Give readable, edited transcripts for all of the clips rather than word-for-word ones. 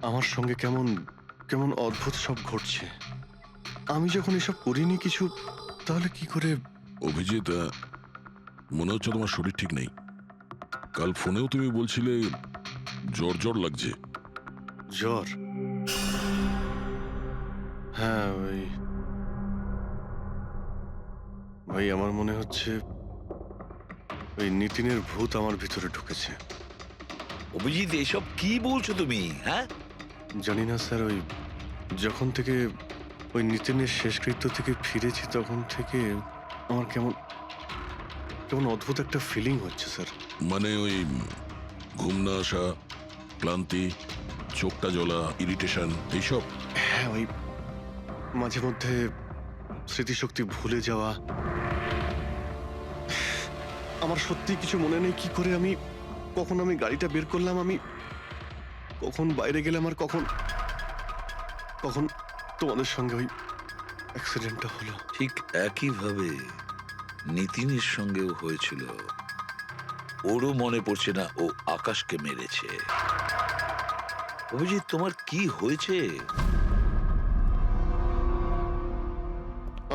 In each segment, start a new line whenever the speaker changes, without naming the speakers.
আমার সঙ্গে কেমন কেমন অদ্ভুত সব ঘটছে। আমি যখন এসব করিনি কিছু, তাহলে কি করে?
অভিজিৎ, মনে হচ্ছে তোমার শরীর ঠিক নেই। কাল ফোনেও তুমি বলছিলে জ্বর জ্বর লাগছে।
জ্বর? হ্যাঁ, ভাই আমার মনে হচ্ছে ওই নিতিনের ভূত আমার ভিতরে ঢুকেছে।
অভিজিৎ, এসব কি বলছো তুমি? হ্যাঁ,
জানি না স্যার, ওই যখন থেকে ওই নিতিনের শেষকৃত্য থেকে ফিরেছি তখন থেকে আমার কেমন কেমন অদ্ভুত একটা ফিলিং হচ্ছে স্যার।
মানে ওই ঘুম না আসা, ক্লান্তি, চোখটা জ্বলা, ইরিটেশন, এইসব?
হ্যাঁ, ওই মাঝে মধ্যে স্মৃতিশক্তি ভুলে যাওয়া। আমার সত্যি কিছু মনে নেই কি করে কখন আমি গাড়িটা বের করলাম, আমি কখন বাইরে গেলাম, আর কখন কখন তোমাদের সঙ্গে ওই অ্যাক্সিডেন্টটা হলো।
ঠিক একইভাবে নিতিনের সঙ্গেও হয়েছিল। ওরও মনে পড়ছে না ও আকাশকে মেরেছে। অভিজিৎ, তোমার কি হয়েছে?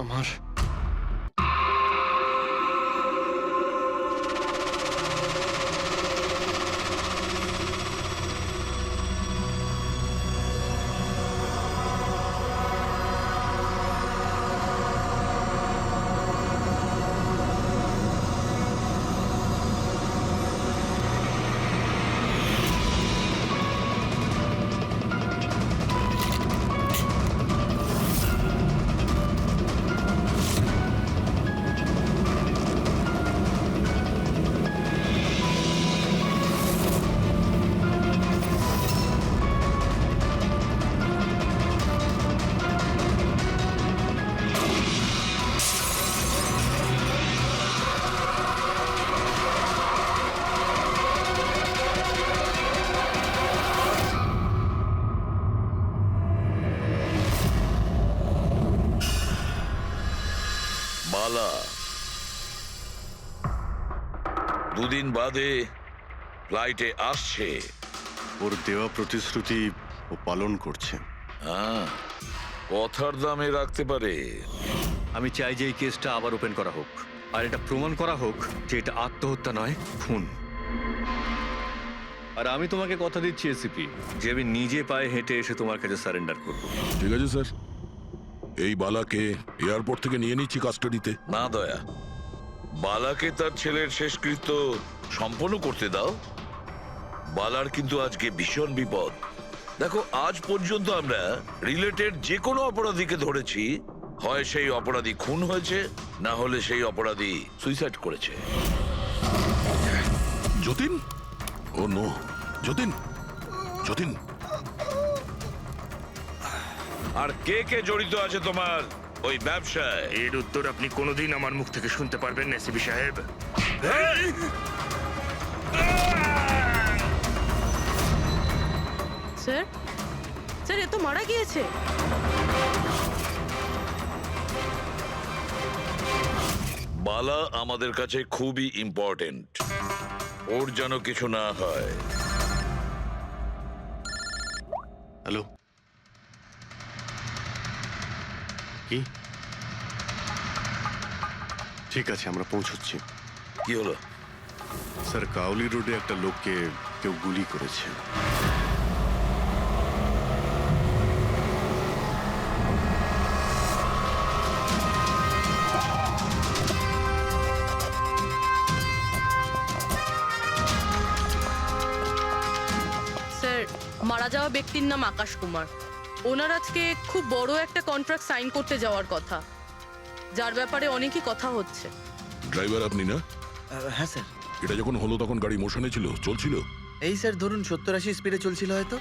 আমার
বালা দুদিন বাদে ফ্লাইটে আসছে।
ওর দেওয়া প্রতিশ্রুতি ও পালন করছে।
হ্যাঁ, কথার দামে রাখতে পারে।
আমি চাই যে এই কেসটা আবার ওপেন করা হোক, আর এটা প্রমাণ করা হোক যে এটা আত্মহত্যা নয়, খুন। আর আমি তোমাকে কথা দিচ্ছি এসিপি, যে আমি নিজে পায়ে হেঁটে এসে তোমার কাছে সারেন্ডার করব।
ঠিক আছে স্যার, এই বালাকে এয়ারপোর্ট থেকে নিয়ে নিচ্ছি কাস্টাডিতে।
না দয়া, বালাকে তার ছেলের শেষকৃত্য সম্পন্ন করতে দাও। বালার কিন্তু আজকে ভীষণ বিপদ। দেখো, আজ পর্যন্ত আমরা রিলেটেড যে কোনো অপরাধীকে ধরেছি, হয় সেই অপরাধী খুন হয়েছে, না হলে সেই অপরাধী সুইসাইড করেছে।
যতীন? ও নো, যতীন, যতীন।
আর কে কে জড়িত আছে তোমার ওই ব্যবসায়?
এর উত্তর আপনি কোনোদিন আমার মুখ থেকে শুনতে পারবেন না এসিপি সাহেব।
স্যার, স্যার, এ তো মারা গিয়েছে।
বালা আমাদের কাছে খুবই ইম্পর্টেন্ট। ওর যেন কিছু না হয়।
হ্যালো, কি? ঠিক আছে, আমরা পৌঁছচ্ছি।
কি হলো?
স্যার, কাউলি রোডে একটা লোককে কেউ গুলি করেছে।
স্যার, মারা যাওয়া ব্যক্তির নাম আকাশ কুমার। ওনার আজকে খুব বড় একটা কন্ট্রাক্ট সাইন করতে যাওয়ার কথা, যার ব্যাপারে অনেকই কথা হচ্ছে।
ড্রাইভার আপনি না?
হ্যাঁ স্যার।
এটা যখন হলো তখন গাড়ি মোশনে ছিল, চলছিল?
এই স্যার ধরুন 70-80 স্পিডে চলছিল হয়তো।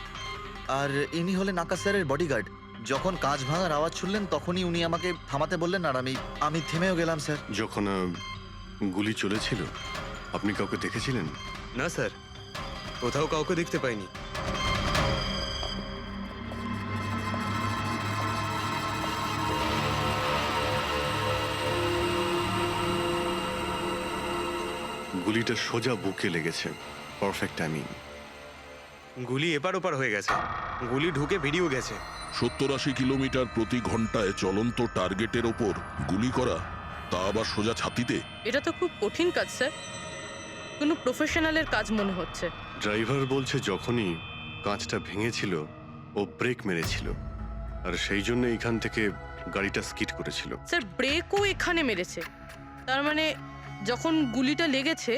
আর ইনি হলেন আকাশ স্যারের বডিগার্ড। যখন কাঁচ ভাঙার আওয়াজ শুনলেন তখনই উনি আমাকে থামাতে বললেন, আর আমি থেমেও গেলাম স্যার।
যখন গুলি চলেছিল আপনি কাউকে দেখেছিলেন?
না স্যার, কোথাও কাউকে দেখতে পাইনি।
গুলিটা সোজা বুকে লেগেছে। Perfect timing.
গুলি এপার ওপার হয়ে গেছে, গুলি ঢুকে বেরিয়েও গেছে।
70-80 কিলোমিটার প্রতি ঘন্টায় চলন্ত টার্গেটের ওপর গুলি করা, তা আবার সোজা ছাতিতে।
এটা তো খুব কঠিন কাজ স্যার, কোনো প্রফেশনালের কাজ মনে হচ্ছে।
ড্রাইভার বলছে যখনই কাঁচটা ভেঙেছিল ও ব্রেক মেরেছিল, আর সেই জন্য এখান থেকে গাড়িটা স্কিড করেছিল।
স্যার ব্রেকও এখানে মেরেছে, তার মানে যখন গুলিটা লেগেছে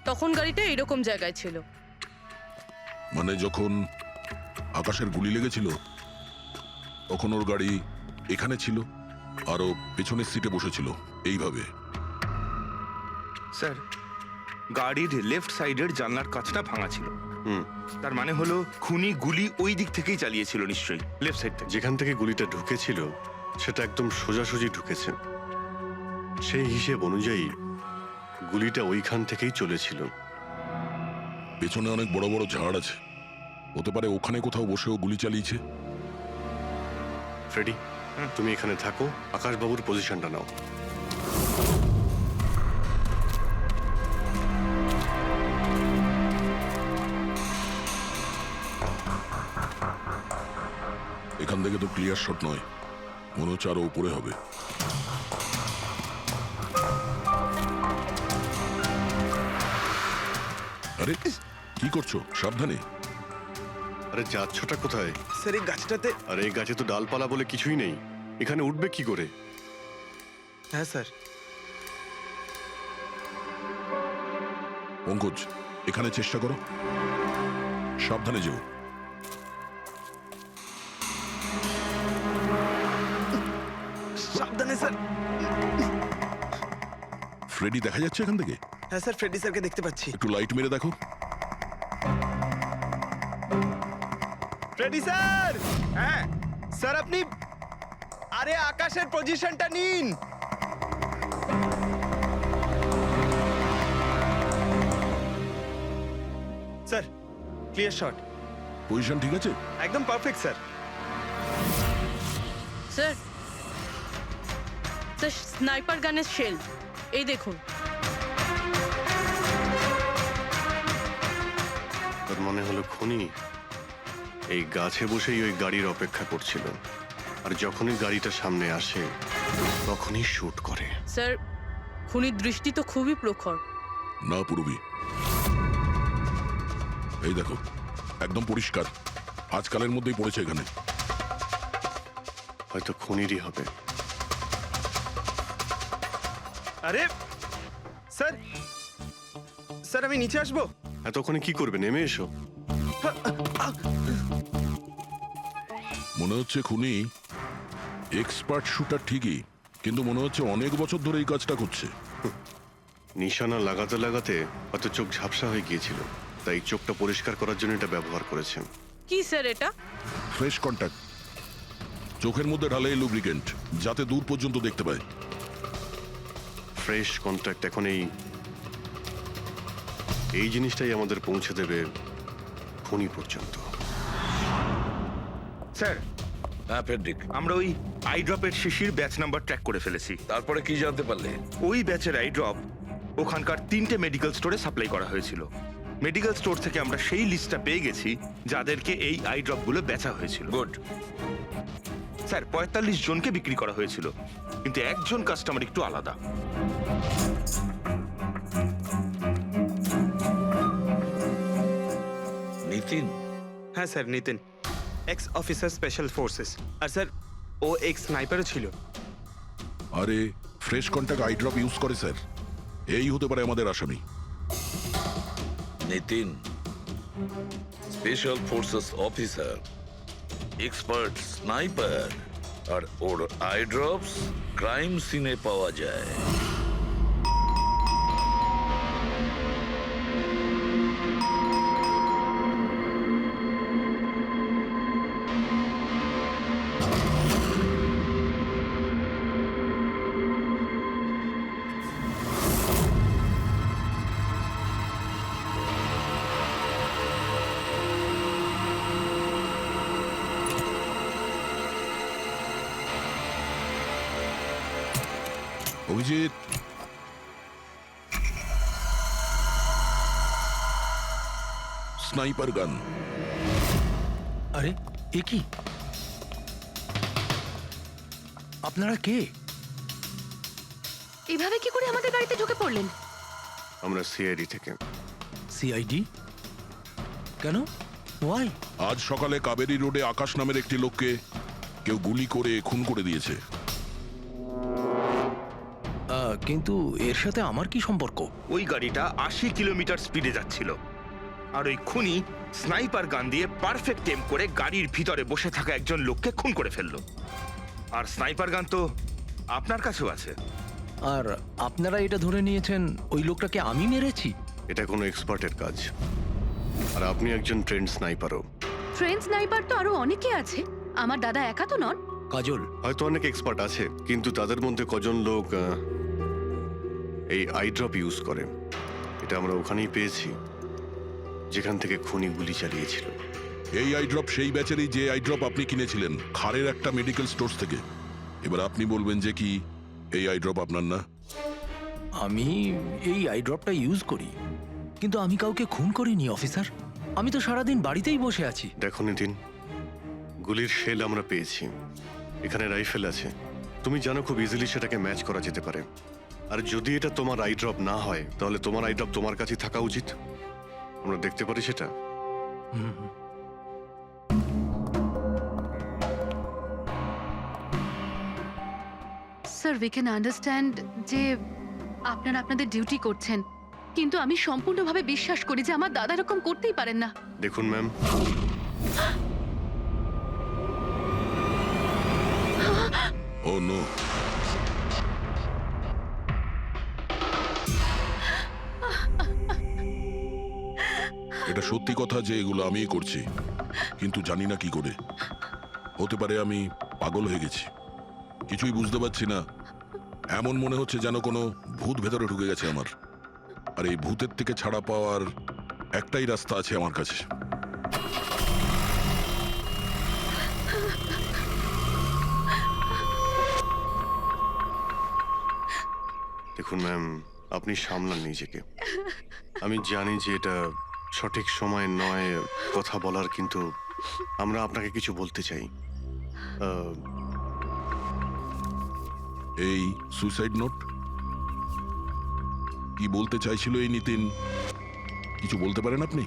তখন গাড়িটা এরকম জায়গায় ছিল।
মানে যখন আকাশের গুলি লেগেছিল তখন ওর গাড়ি এখানে ছিল, আর ও পেছনের সিটে বসেছিল এইভাবে।
স্যার, গাড়ির লেফট সাইডের জানলার কাঁচটা ভাঙা ছিল।
হুম,
তার মানে হলো খুনি গুলি ওই দিক থেকেই চালিয়েছিল, নিশ্চয়ই লেফট সাইড থেকে।
যেখান থেকে গুলিটা ঢুকেছিল সেটা একদম সোজাসুজি ঢুকেছে। সেই হিসেব অনুযায়ী গুলিটা ওইখান থেকেই চলেছিল।
পেছনে অনেক বড় বড় ঝাড় আছে, হতে পারে ওখানে কোথাও বসেও গুলি চালিয়েছে।
ফ্রেডি, তুমি এখানে থাকো, আকাশবাবুর পজিশনটা নাও।
এখান থেকে তো ক্লিয়ার শট নয়, মনে হচ্ছে আরো উপরে হবে। আরে কি করছো? সাবধানে।
আরে যাচ্ছটা কোথায়?
স্যার এই গাছটাতে।
আরে এই গাছে তো ডালপালা বলে কিছুই নেই, এখানে উঠবে কি করে?
হ্যাঁ স্যার।
পঙ্কজ, এখানে চেষ্টা করো, সাবধানে যেও।
সাবধানে স্যার।
ফ্রেডি দেখা যাচ্ছে এখান থেকে?
হ্যাঁ স্যার, ফ্রেডি স্যারকে দেখতে পাচ্ছি।
একটু লাইট মেরে দেখো।
Freddie sir! হ্যাঁ স্যার, আপনি আরে আকাশের পজিশনটা নিন। স্যার ক্লিয়ার শট,
পজিশন ঠিক আছে?
একদম perfect sir.
Sir sir sniper গানের শেল এই দেখুন।
তার মানে হলো খুনি এই গাছে বসেই ওই গাড়ির অপেক্ষা করছিল, আর যখনই গাড়িটা সামনে আসে তখনই শুট করে।
স্যার খুনির দৃষ্টি তো খুবই প্রখর।
না পূর্বী, এই দেখো একদম পরিষ্কার, আজকালের মধ্যেই পড়েছে এখানে।
হয়তো খুনিরই হবে।
আরে স্যার, স্যার আমি নিচে আসবো?
এতক্ষণে কি করবে? নেমে এসো।
মনে হচ্ছে খুনি এক্সপার্ট শুটার ঠিকই, কিন্তু মনে হচ্ছে অনেক বছর ধরে এই কাজটা করছে।
নিশানা লাগাতে লাগাতে হয়তো চোখ ঝাপসা হয়ে গিয়েছিল, তাই চোখটা পরিষ্কার করার জন্য এটা ব্যবহার করেছেন।
কি স্যার এটা?
ফ্রেশ কন্ট্যাক্ট, চোখের মধ্যে ঢালে লুব্রিকেন্ট, যাতে দূর পর্যন্ত দেখতে পায়।
ফ্রেশ কন্ট্যাক্ট এখন এই জিনিসটাই আমাদের পৌঁছে দেবে খুনি পর্যন্ত।
স্যার,
হ্যাঁ ফেডরিক,
আমরা ওই আই ড্রপের শিশির ব্যাচ নাম্বার ট্র্যাক করে ফেলেছি।
তারপরে কি জানতে পারলে?
ওই ব্যাচের আই ড্রপ ওখানকার 3টে মেডিকেল স্টোরে সাপ্লাই করা হয়েছিল। মেডিকেল স্টোর থেকে আমরা সেই লিস্টটা পেয়ে গেছি যাদেরকে এই আই ড্রপগুলো বেচা হয়েছিল।
গুড।
স্যার 45 জনকে বিক্রি করা হয়েছিল, কিন্তু একজন কাস্টমার একটু আলাদা।
নিতিন?
হ্যাঁ sir, Nitin, ex officer special forces. আর স্যার ও এক্স স্নাইপারও ছিল।
আরে fresh contact eye drop use করে স্যার, এই হতে পারে আমাদের আসামি।
Nitin special forces officer, expert sniper, আর ওর আই ড্রপস ক্রাইম সিনে পাওয়া যায়।
অভিজিৎ, স্নাইপার গান।
আরে এ কি? আপনারা কে?
এভাবে কি করে আমাদের বাড়িতে ঢুকে পড়লেন?
আমরা সিআইডি থেকে।
সিআইডি? কেন? ওয়াই?
আজ সকালে কাবেরী রোডে আকাশ নামের একটি লোককে কেউ গুলি করে খুন করে দিয়েছে।
কিন্তু এর সাথে আমার কি সম্পর্ক?
ওই গাড়িটা 80 কিলোমিটার স্পিডে যাচ্ছিল, আর ওই খুনি স্নাইপার গান দিয়ে পারফেক্ট এম করে গাড়ির ভিতরে বসে থাকা একজন লোককে খুন করে ফেললো। আর স্নাইপার গান তো আপনার কাছেও আছে।
আর আপনারা এটা ধরে নিয়েছেন ওই লোকটাকে আমি মেরেছি?
এটা কোনো এক্সপার্টের কাজ, আর আপনি একজন ট্রেন্ড স্নাইপারও।
ট্রেন স্নাইপার তো আরো অনেকে আছে, আমার দাদা একা তো নন।
কাজল,
হয়তো অনেক এক্সপার্ট আছে, কিন্তু তাদের মধ্যে কজন লোক এই আইড্রপ ইউজ করে। এটা আমরা ওখানেই পেয়েছি যেখান থেকে খুনি গুলি চালিয়েছিল।
এই আইড্রপ সেই ব্যাচেরই যে আইড্রপ আপনি কিনেছিলেন খারের একটা মেডিকেল স্টোর থেকে। এবার আপনি বলবেন যে কি এই আইড্রপ আপনার না?
আমি এই আইড্রপটা ইউজ করি, কিন্তু আমি কাউকে খুন করিনি অফিসার। আমি তো সারাদিন বাড়িতেই বসে আছি।
দেখো নিতিন, গুলির শেল আমরা পেয়েছি, এখানে রাইফেল আছে। তুমি জানো খুব ইজিলি সেটাকে ম্যাচ করা যেতে পারে। আর যদি এটা তোমার আইড্রপ না হয়, তাহলে তোমার আইড্রপ তোমার কাছে থাকা উচিত। আমরা দেখতে পারি সেটা।
স্যার, উই ক্যান আন্ডারস্ট্যান্ড যে আপনারা আপনাদের ডিউটি করছেন, কিন্তু আমি সম্পূর্ণভাবে বিশ্বাস করি যে আমার দাদা এরকম করতেই পারেন না।
দেখুন ম্যাম,
ও নো, এটা সত্যি কথা যে এগুলো আমিই করছি, কিন্তু জানি না কি করে। হতে পারে আমি পাগল হয়ে গেছি, কিছুই বুঝতে পারছি না। এমন মনে হচ্ছে যেন কোনো ভূত ভেতরে ঢুকে গেছে আমার। আর এই ভূতের থেকে ছাড়া পাওয়ার একটাই রাস্তা আছে আমার কাছে।
দেখুন ম্যাম, আপনি সামলান নিজেকে। আমি জানি যে এটা সঠিক সময় নয় কথা বলার, কিন্তু আমরা আপনাকে কিছু বলতে চাই।
এই সুইসাইড নোট কি বলতে চাইছিল এই নিতিন? কিছু বলতে পারেন আপনি?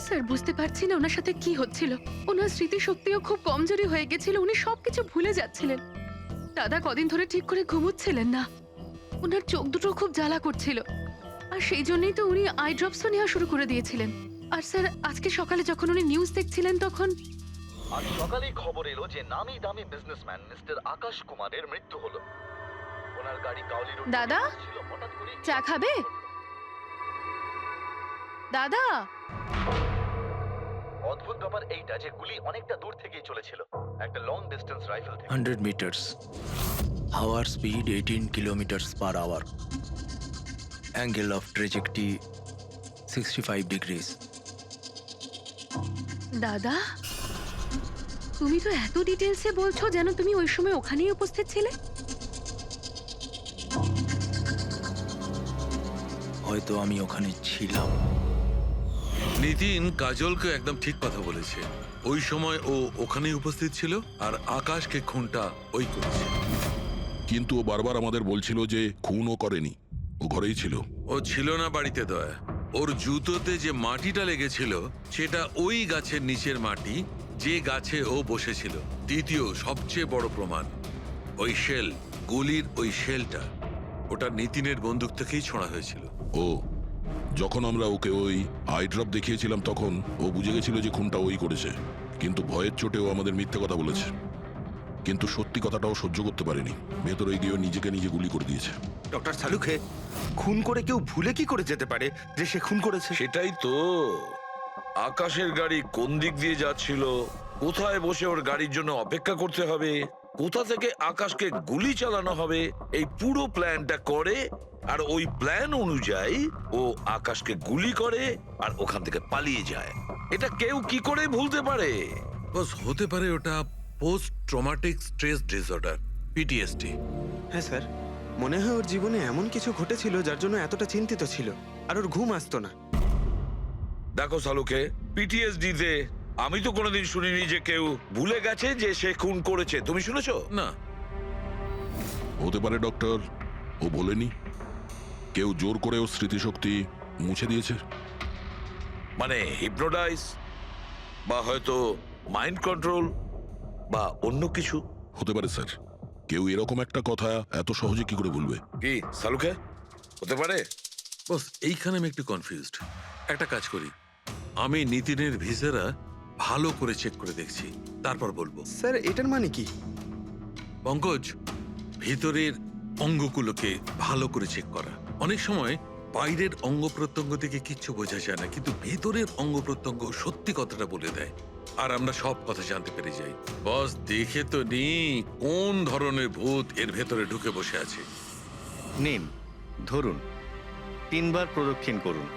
স্যার, বুঝতে পারছি না ওনার সাথে কি হচ্ছিল। ওনার স্মৃতিশক্তিও খুব কমজোরি হয়ে গেছিল, উনি সবকিছু ভুলে যাচ্ছিলেন। দাদা কদিন ধরে ঠিক করে ঘুমোচ্ছিলেন না, ওনার চোখ দুটো খুব জ্বালা করছিল, আর সেই জন্যই তো উনি আই ড্রপসও নেওয়া শুরু করে দিয়েছিলেন। আর স্যার, আজকে সকালে যখন উনি নিউজ দেখছিলেন তখন
আজ সকালেই খবর এলো যে নামি দামি বিজনেসম্যান মিস্টার আকাশ কুমারের মৃত্যু হলো। ওনার গাড়ি কাউলি রোড
দাদা,
ছিল, হঠাৎ করে
চা খাবে? দাদা,
অদ্ভুত ব্যাপার এইটা যে গুলি অনেকটা দূর থেকেই চলেছিল, একটা লং ডিস্টেন্স রাইফেল থেকে।
100 মিটার্স, হাওয়ার speed 18 kilometres per hour, angle of trajectory 65 degrees.
দাদা, তুমি তো এত ডিটেলসে বলছো যেন তুমি ওই সময় ওখানেই উপস্থিত ছিলে।
হয়তো আমি ওখানে ছিলাম।
নিতিন কাজলকে একদম ঠিক কথা বলেছে। ওই সময় ও ওখানেই উপস্থিত ছিল, আর আকাশকে খুনটা ওই করেছে।
কিন্তু ও বারবার আমাদের বলছিল যে খুন ও করেনি, ও ঘরেই ছিল।
ও ছিল না বাড়িতে দয়া। ওর জুতোতে যে মাটিটা লেগেছিল সেটা ওই গাছের নিচের মাটি যে গাছে ও বসেছিল। দ্বিতীয় সবচেয়ে বড় প্রমাণ, ওই শেল, গুলির ওই শেলটা, ওটা নিতিনের বন্দুক থেকেই ছোঁড়া হয়েছিল।
ও যখন আমরা ওকে ওই আইড্রপ দেখিয়েছিলাম তখন ও বুঝে গেছিল যে খুনটা ওই করেছে, কিন্তু ভয়ের চোটেও আমাদের মিথ্যে কথা বলেছে। কিন্তু সত্যি কথাটাও সহ্য করতে পারেনি, ভেতরে গিয়ে নিজেকে নিজে গুলি করে দিয়েছে।
ডক্টর সালুখে, খুন করে কেউ ভুলে কি করে যেতে পারে যে সে খুন করেছে?
সেটাই তো। আকাশের গাড়ি কোন দিক দিয়ে যাচ্ছিল, কোথায় বসে ওর গাড়ির জন্য অপেক্ষা করতে হবে, কোথা থেকে আকাশকে গুলি চালানো হবে, এই পুরো প্ল্যানটা করে, আর ওই প্ল্যান অনুযায়ী ও আকাশকে গুলি করে আর ওখান থেকে পালিয়ে যায়। এটা কেউ কি করে ভুলতে পারে? বস, হতে পারে ওটা post traumatic stress disorder, PTSD.
হ্যাঁ স্যার, মনে হয় ওর জীবনে এমন কিছু ঘটেছিল যার জন্য এতটা চিন্তিত ছিল, আর ওর ঘুম আসতো না।
দেখো সালুকে, পিটিএসডি তে আমি তো কোনোদিন শুনিনি যে কেউ ভুলে গেছে যে সে খুন করেছে। তুমি শুনেছো?
না, হতে পারে ডক্টর, ও বলেনি। কেউ জোর করে ওর স্মৃতিশক্তি মুছে দিয়েছে।
মানে হিপনোটাইজ, বা হয়তো মাইন্ড কন্ট্রোল, বা অন্য কিছু।
হতে পারে স্যার, কেউ এরকম একটা কথা এত সহজে কি করে ভুলবে?
কি সালুকে, হতে পারে?
বস, এইখানে আমি একটু কনফিউজড। একটা কাজ করি, আমি নিতিনের ভিসারা ভালো করে চেক করে দেখছি, তারপর বলবো।
স্যার এটার মানে কি?
পঙ্কজ, ভিতরের অঙ্গগুলোকে ভালো করে চেক করা। অনেক সময় বাইরের অঙ্গ প্রত্যঙ্গ থেকে কিচ্ছু বোঝা যায় না, কিন্তু ভেতরের অঙ্গ প্রত্যঙ্গ সত্যি কথাটা বলে দেয়, আর আমরা সব কথা জানতে পেরে যাই। বস, দেখে তো নি কোন ধরনের ভূত এর ভেতরে ঢুকে বসে আছে।
নিন, ধরুন, 3 বার প্রদক্ষিণ করুন।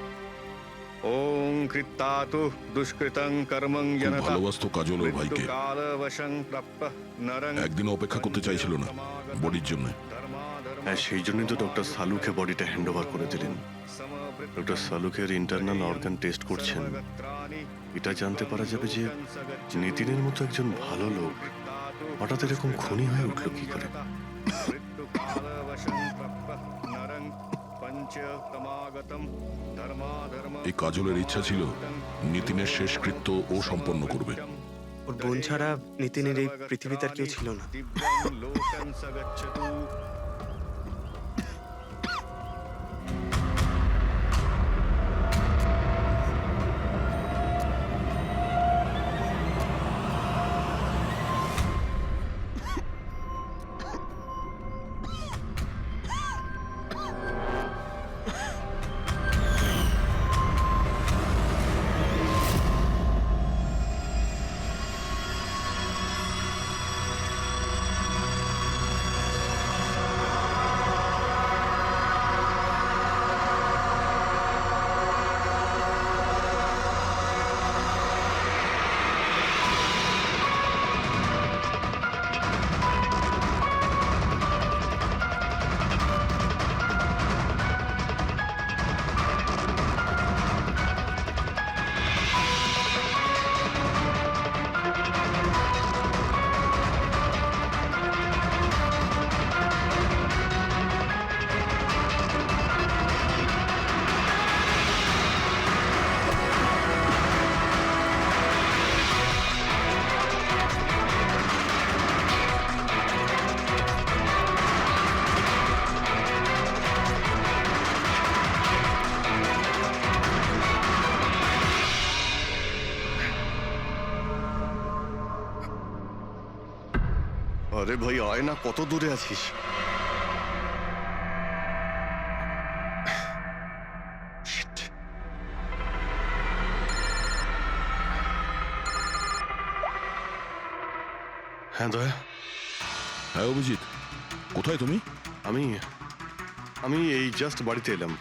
ওং কৃত্তাতু দুষ্কৃতং কর্মং
খুব
জনতা
ভালোবাসতো কাজল ওর ভাইকে।
মৃত্যুকালবশং প্রাপ্তঃ নরং
একদিন অপেক্ষা করতে চাইছিল না বডির জন্য।
হ্যাঁ, সেই জন্যই তো ডক্টর সালুকে বডিটা হ্যান্ড ওভার করে দিলেন। ডক্টর সালুকের ইন্টারনাল অর্গান টেস্ট করছেন। এটা জানতে পারা যাবে যে নিতিনের মতো একজন ভালো লোক হঠাৎ এরকম খুনি হয়ে উঠলো কি করে।
এই কাজলের ইচ্ছা ছিল নিতিনের শেষকৃত্য ও সম্পন্ন করবে।
ওর বোন ছাড়া নিতিনের এই পৃথিবীতে আর কেউ ছিল না।
আরে ভাই আয় না, কত দূরে আছিস? Shit. হ্যাঁ দয়া,
হ্যাঁ অভিজিৎ, কোথায় তুমি?
আমি এই জাস্ট বাড়িতে এলাম।